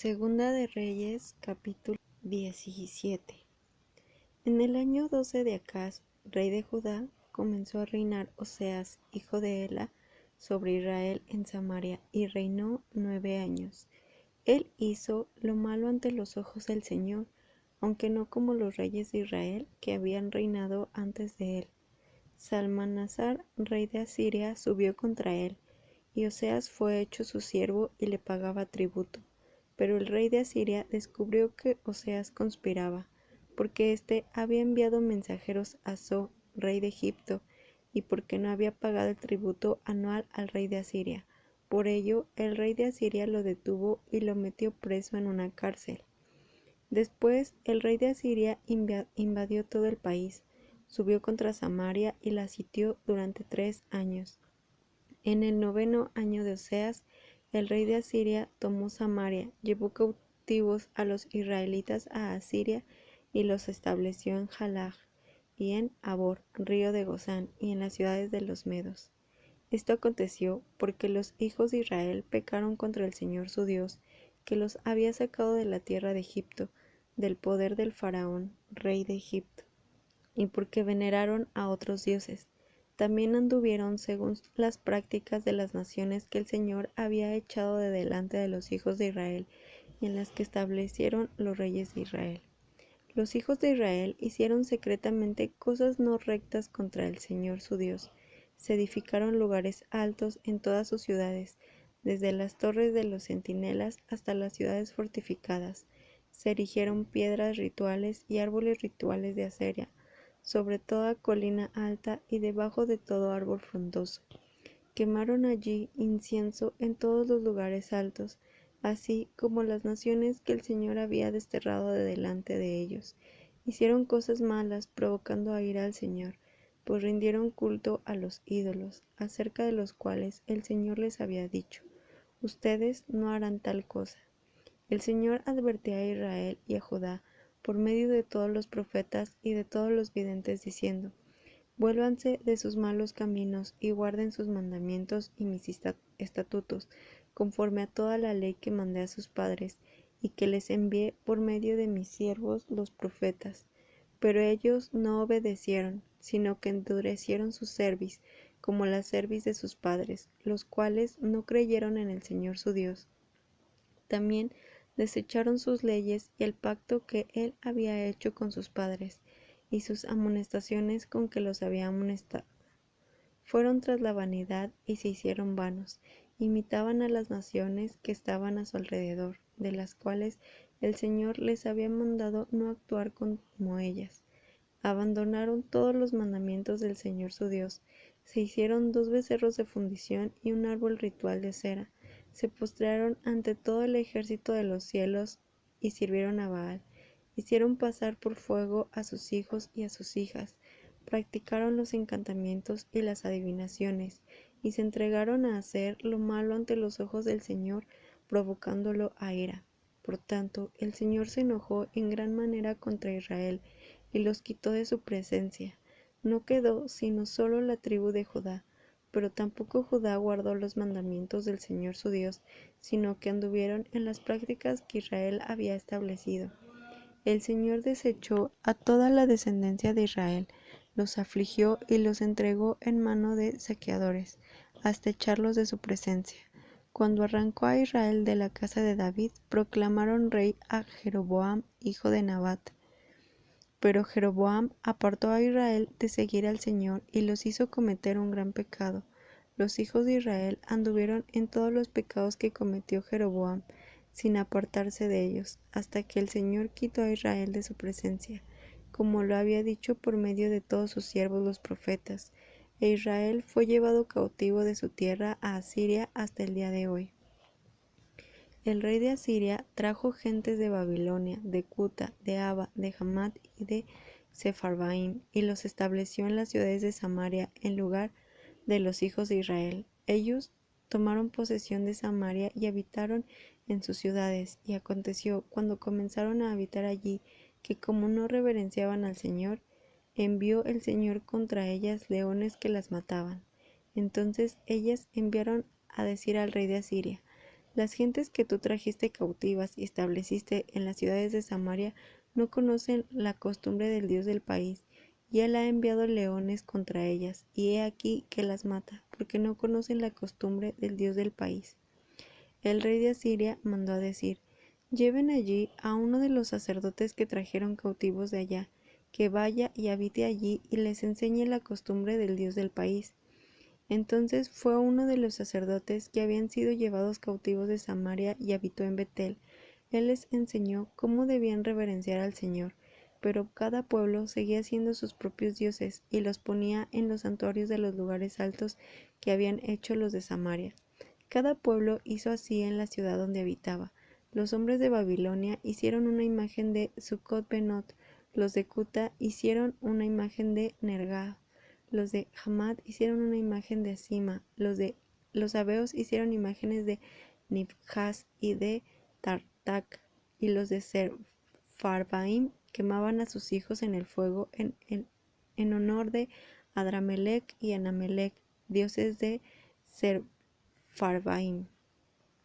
Segunda de Reyes, capítulo 17. En el año 12 de Acaz, rey de Judá, comenzó a reinar Oseas, hijo de Ela, sobre Israel en Samaria, y reinó 9 años. Él hizo lo malo ante los ojos del Señor, aunque no como los reyes de Israel que habían reinado antes de él. Salmanasar, rey de Asiria, subió contra él, y Oseas fue hecho su siervo y le pagaba tributo. Pero el rey de Asiria descubrió que Oseas conspiraba, porque éste había enviado mensajeros a So, rey de Egipto, y porque no había pagado el tributo anual al rey de Asiria. Por ello, el rey de Asiria lo detuvo y lo metió preso en una cárcel. Después, el rey de Asiria invadió todo el país, subió contra Samaria y la sitió durante 3 años. En el 9º año de Oseas, el rey de Asiria tomó Samaria, llevó cautivos a los israelitas a Asiria y los estableció en Jalaj y en Habor, río de Gozán, y en las ciudades de los medos. Esto aconteció porque los hijos de Israel pecaron contra el Señor su Dios, que los había sacado de la tierra de Egipto, del poder del faraón, rey de Egipto, y porque veneraron a otros dioses. También anduvieron según las prácticas de las naciones que el Señor había echado de delante de los hijos de Israel, y en las que establecieron los reyes de Israel. Los hijos de Israel hicieron secretamente cosas no rectas contra el Señor su Dios. Se edificaron lugares altos en todas sus ciudades, desde las torres de los centinelas hasta las ciudades fortificadas. Se erigieron piedras rituales y árboles rituales de acera, sobre toda colina alta y debajo de todo árbol frondoso. Quemaron allí incienso en todos los lugares altos, así como las naciones que el Señor había desterrado de delante de ellos. Hicieron cosas malas, provocando a ira al Señor, pues rindieron culto a los ídolos, acerca de los cuales el Señor les había dicho: ustedes no harán tal cosa. El Señor advertía a Israel y a Judá por medio de todos los profetas y de todos los videntes, diciendo: vuélvanse de sus malos caminos y guarden sus mandamientos y mis estatutos, conforme a toda la ley que mandé a sus padres y que les envié por medio de mis siervos los profetas. Pero ellos no obedecieron, sino que endurecieron su cerviz, como la cerviz de sus padres, los cuales no creyeron en el Señor su Dios. También desecharon sus leyes y el pacto que él había hecho con sus padres, y sus amonestaciones con que los había amonestado. Fueron tras la vanidad y se hicieron vanos, imitaban a las naciones que estaban a su alrededor, de las cuales el Señor les había mandado no actuar como ellas. Abandonaron todos los mandamientos del Señor su Dios, se hicieron 2 becerros de fundición y un árbol ritual de cera, se postraron ante todo el ejército de los cielos y sirvieron a Baal, hicieron pasar por fuego a sus hijos y a sus hijas, practicaron los encantamientos y las adivinaciones, y se entregaron a hacer lo malo ante los ojos del Señor, provocándolo a ira. Por tanto, el Señor se enojó en gran manera contra Israel, y los quitó de su presencia. No quedó sino solo la tribu de Judá, pero tampoco Judá guardó los mandamientos del Señor su Dios, sino que anduvieron en las prácticas que Israel había establecido. El Señor desechó a toda la descendencia de Israel, los afligió y los entregó en mano de saqueadores, hasta echarlos de su presencia. Cuando arrancó a Israel de la casa de David, proclamaron rey a Jeroboam, hijo de Nabat. Pero Jeroboam apartó a Israel de seguir al Señor y los hizo cometer un gran pecado. Los hijos de Israel anduvieron en todos los pecados que cometió Jeroboam, sin apartarse de ellos, hasta que el Señor quitó a Israel de su presencia, como lo había dicho por medio de todos sus siervos los profetas, e Israel fue llevado cautivo de su tierra a Asiria hasta el día de hoy. El rey de Asiria trajo gentes de Babilonia, de Cuta, de Aba, de Hamat y de Sepharvaim, y los estableció en las ciudades de Samaria en lugar de los hijos de Israel. Ellos tomaron posesión de Samaria y habitaron en sus ciudades. Y aconteció, cuando comenzaron a habitar allí, que como no reverenciaban al Señor, envió el Señor contra ellas leones que las mataban. Entonces ellas enviaron a decir al rey de Asiria: Las gentes que tú trajiste cautivas y estableciste en las ciudades de Samaria no conocen la costumbre del Dios del país, y él ha enviado leones contra ellas, y he aquí que las mata, porque no conocen la costumbre del Dios del país. El rey de Asiria mandó a decir: lleven allí a uno de los sacerdotes que trajeron cautivos de allá, que vaya y habite allí y les enseñe la costumbre del Dios del país. Entonces fue uno de los sacerdotes que habían sido llevados cautivos de Samaria y habitó en Betel. Él les enseñó cómo debían reverenciar al Señor, pero cada pueblo seguía haciendo sus propios dioses y los ponía en los santuarios de los lugares altos que habían hecho los de Samaria. Cada pueblo hizo así en la ciudad donde habitaba. Los hombres de Babilonia hicieron una imagen de Sucot-Benot, los de Cuta hicieron una imagen de Nergal, los de Hamad hicieron una imagen de Sima, los sabeos hicieron imágenes de Nibhaz y de Tartak, y los de Sepharvaim quemaban a sus hijos en el fuego en honor de Adramelech y Anamelech, dioses de Sepharvaim.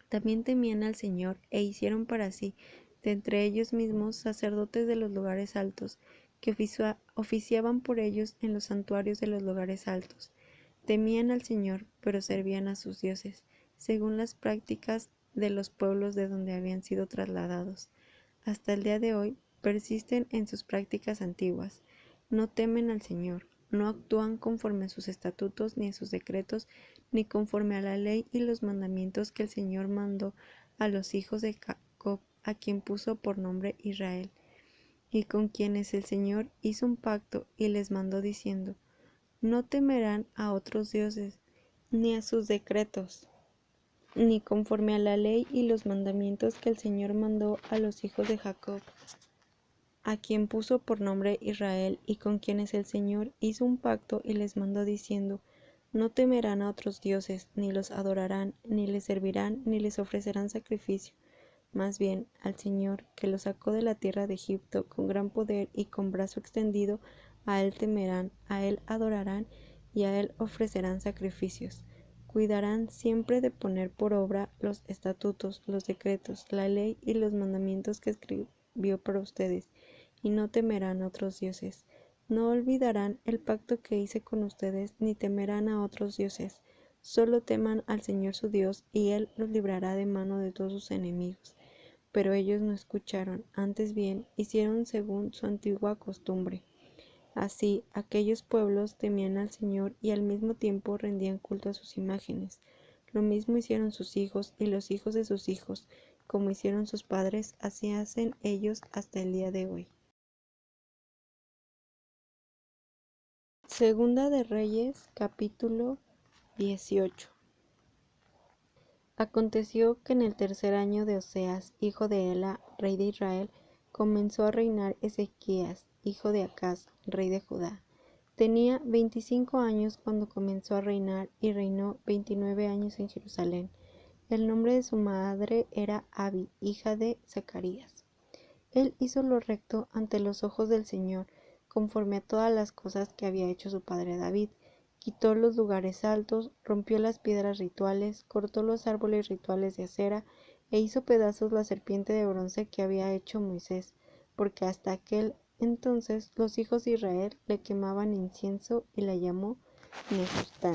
También temían al Señor e hicieron para sí, de entre ellos mismos, sacerdotes de los lugares altos, que oficiaban por ellos en los santuarios de los lugares altos. Temían al Señor, pero servían a sus dioses, según las prácticas de los pueblos de donde habían sido trasladados. Hasta el día de hoy persisten en sus prácticas antiguas. No temen al Señor, no actúan conforme a sus estatutos ni a sus decretos, ni conforme a la ley y los mandamientos que el Señor mandó a los hijos de Jacob, a quien puso por nombre Israel, y con quienes el Señor hizo un pacto y les mandó diciendo: no temerán a otros dioses, ni a sus decretos, ni conforme a la ley y los mandamientos que el Señor mandó a los hijos de Jacob, a quien puso por nombre Israel, y con quienes el Señor hizo un pacto y les mandó diciendo: no temerán a otros dioses, ni los adorarán, ni les servirán, ni les ofrecerán sacrificio. Más bien, al Señor, que los sacó de la tierra de Egipto con gran poder y con brazo extendido, a Él temerán, a Él adorarán, y a Él ofrecerán sacrificios. Cuidarán siempre de poner por obra los estatutos, los decretos, la ley y los mandamientos que escribió para ustedes, y no temerán a otros dioses. No olvidarán el pacto que hice con ustedes, ni temerán a otros dioses. Solo teman al Señor su Dios, y Él los librará de mano de todos sus enemigos. Pero ellos no escucharon, antes bien hicieron según su antigua costumbre. Así, aquellos pueblos temían al Señor y al mismo tiempo rendían culto a sus imágenes. Lo mismo hicieron sus hijos y los hijos de sus hijos, como hicieron sus padres, así hacen ellos hasta el día de hoy. Segunda de Reyes, capítulo 18. Aconteció que en el tercer año de Oseas, hijo de Ela, rey de Israel, comenzó a reinar Ezequías, hijo de Acaz, rey de Judá. Tenía 25 años cuando comenzó a reinar y reinó 29 años en Jerusalén. El nombre de su madre era Abi, hija de Zacarías. Él hizo lo recto ante los ojos del Señor, conforme a todas las cosas que había hecho su padre David. Quitó los lugares altos, rompió las piedras rituales, cortó los árboles rituales de acera, e hizo pedazos la serpiente de bronce que había hecho Moisés, porque hasta aquel entonces los hijos de Israel le quemaban incienso y la llamó Nehustán.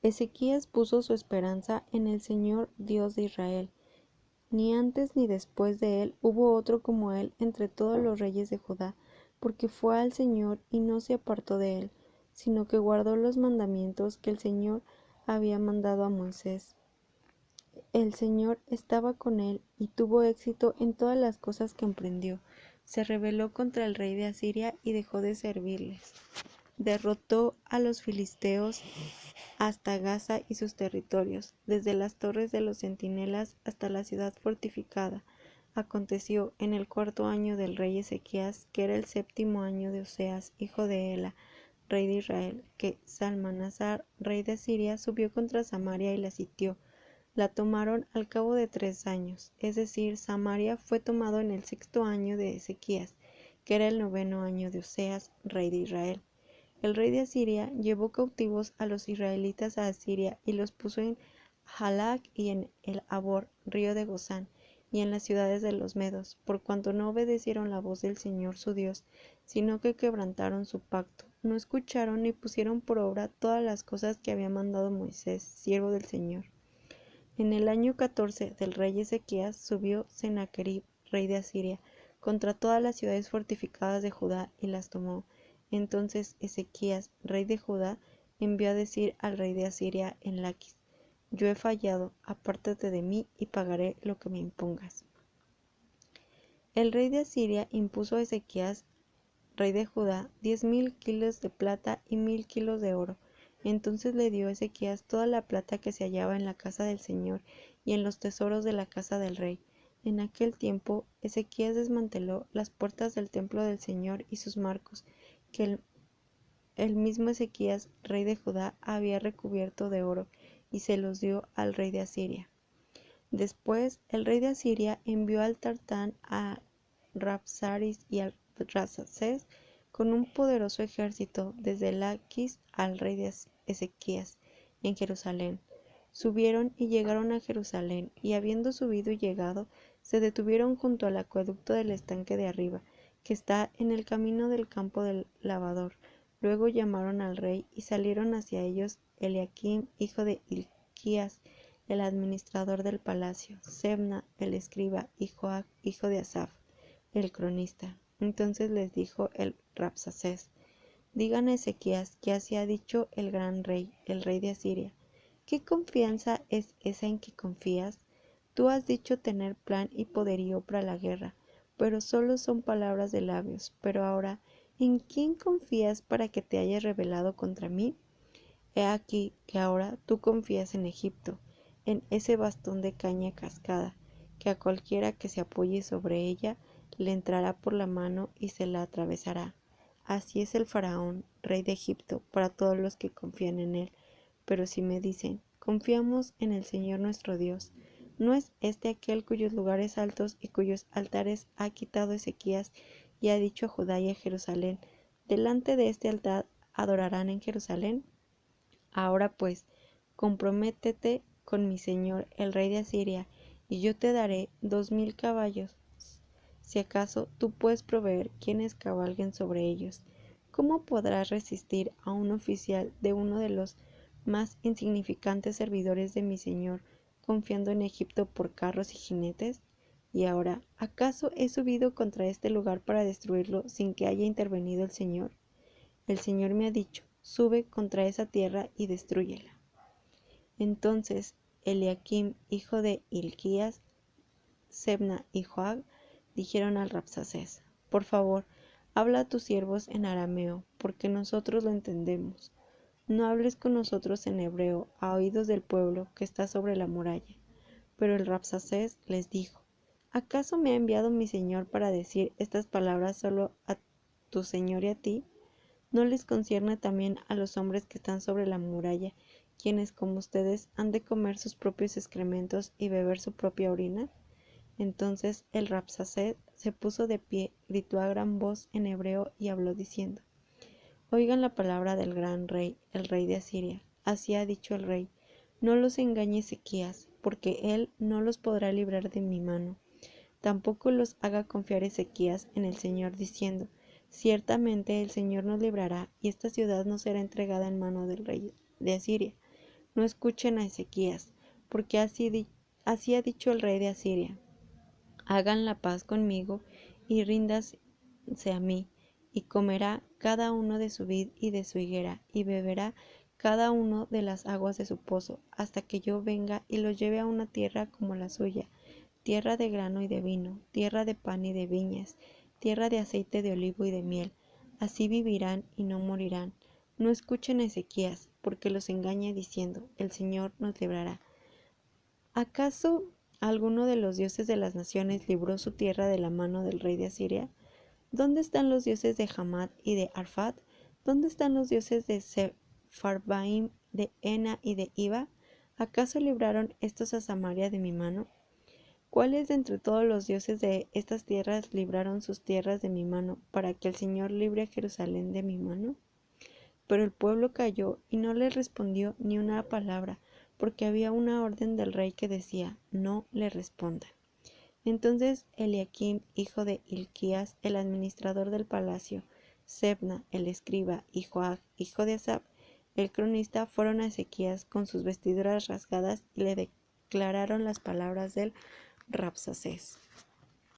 Ezequías puso su esperanza en el Señor Dios de Israel. Ni antes ni después de él hubo otro como él entre todos los reyes de Judá, porque fue al Señor y no se apartó de él, sino que guardó los mandamientos que el Señor había mandado a Moisés. El Señor estaba con él y tuvo éxito en todas las cosas que emprendió. Se rebeló contra el rey de Asiria y dejó de servirles. Derrotó a los filisteos hasta Gaza y sus territorios, desde las torres de los centinelas hasta la ciudad fortificada. Aconteció en el 4.º año del rey Ezequías, que era el 7.º año de Oseas, hijo de Ela, rey de Israel, que Salmanasar, rey de Asiria, subió contra Samaria y la sitió. La tomaron al cabo de 3 años, es decir, Samaria fue tomado en el 6.º año de Ezequías, que era el 9.º año de Oseas, rey de Israel. El rey de Asiria llevó cautivos a los israelitas a Asiria y los puso en Halac y en el Abor, río de Gozán, y en las ciudades de los medos, por cuanto no obedecieron la voz del Señor su Dios, sino que quebrantaron su pacto, no escucharon ni pusieron por obra todas las cosas que había mandado Moisés, siervo del Señor. En el año 14 del rey Ezequías subió Sennacherib, rey de Asiria, contra todas las ciudades fortificadas de Judá y las tomó. Entonces Ezequías, rey de Judá, envió a decir al rey de Asiria en Laquis: Yo he fallado, apártate de mí y pagaré lo que me impongas. El rey de Asiria impuso a Ezequías, rey de Judá, 10,000 kilos de plata y 1,000 kilos de oro. Entonces le dio Ezequías toda la plata que se hallaba en la casa del Señor y en los tesoros de la casa del rey. En aquel tiempo Ezequías desmanteló las puertas del templo del Señor y sus marcos, que el mismo Ezequías, rey de Judá, había recubierto de oro, y se los dio al rey de Asiria. Después el rey de Asiria envió al Tartán, a Rabsaris y al Rasacés con un poderoso ejército desde Laquis al rey de Ezequías en Jerusalén. Subieron y llegaron a Jerusalén, y habiendo subido y llegado, se detuvieron junto al acueducto del estanque de arriba, que está en el camino del campo del lavador. Luego llamaron al rey, y salieron hacia ellos Eliaquim, hijo de Hilquías, el administrador del palacio, Sebna, el escriba, y Joac, hijo de Asaph, el cronista. Entonces les dijo el Rabsacés: Digan a Ezequías que así ha dicho el gran rey, el rey de Asiria. ¿Qué confianza es esa en que confías? Tú has dicho tener plan y poderío para la guerra, pero solo son palabras de labios. Pero ahora, ¿en quién confías para que te hayas rebelado contra mí? He aquí que ahora tú confías en Egipto, en ese bastón de caña cascada, que a cualquiera que se apoye sobre ella le entrará por la mano y se la atravesará. Así es el faraón, rey de Egipto, para todos los que confían en él. Pero si me dicen: confiamos en el Señor nuestro Dios, ¿no es este aquel cuyos lugares altos y cuyos altares ha quitado Ezequías, y ha dicho a Judá y a Jerusalén: delante de este altar adorarán en Jerusalén? Ahora pues, comprométete con mi señor el rey de Asiria, y yo te daré 2,000 caballos, si acaso tú puedes proveer quienes cabalguen sobre ellos. ¿Cómo podrás resistir a un oficial de uno de los más insignificantes servidores de mi señor, confiando en Egipto por carros y jinetes? Y ahora, ¿acaso he subido contra este lugar para destruirlo sin que haya intervenido el Señor? El Señor me ha dicho: sube contra esa tierra y destrúyela. Entonces Eliaquim, hijo de Hilquías, Sebna y Joab dijeron al Rabsacés: por favor, habla a tus siervos en arameo, porque nosotros lo entendemos. No hables con nosotros en hebreo a oídos del pueblo que está sobre la muralla. Pero el Rabsacés les dijo: ¿acaso me ha enviado mi señor para decir estas palabras solo a tu señor y a ti? ¿No les concierne también a los hombres que están sobre la muralla, quienes como ustedes han de comer sus propios excrementos y beber su propia orina? Entonces el Rabsacés se puso de pie, gritó a gran voz en hebreo y habló diciendo: oigan la palabra del gran rey, el rey de Asiria. Así ha dicho el rey: no los engañe Ezequías, porque él no los podrá librar de mi mano. Tampoco los haga confiar Ezequías en el Señor, diciendo: ciertamente el Señor nos librará, y esta ciudad no será entregada en mano del rey de Asiria. No escuchen a Ezequías, porque así ha dicho el rey de Asiria: hagan la paz conmigo y ríndanse a mí, y comerá cada uno de su vid y de su higuera, y beberá cada uno de las aguas de su pozo, hasta que yo venga y los lleve a una tierra como la suya, tierra de grano y de vino, tierra de pan y de viñas, tierra de aceite de olivo y de miel. Así vivirán y no morirán. No escuchen a Ezequías, porque los engaña diciendo: el Señor nos librará. ¿Acaso alguno de los dioses de las naciones libró su tierra de la mano del rey de Asiria? ¿Dónde están los dioses de Hamat y de Arfad? ¿Dónde están los dioses de Sepharvaim, de Ena y de Iva? ¿Acaso libraron estos a Samaria de mi mano? ¿Cuáles de entre todos los dioses de estas tierras libraron sus tierras de mi mano, para que el Señor libre a Jerusalén de mi mano? Pero el pueblo calló y no le respondió ni una palabra, porque había una orden del rey que decía: no le respondan. Entonces Eliaquim, hijo de Hilquías, el administrador del palacio, Sebna, el escriba, y Joach, hijo de Asaph, el cronista, fueron a Ezequías con sus vestiduras rasgadas y le declararon las palabras del Rabsacés.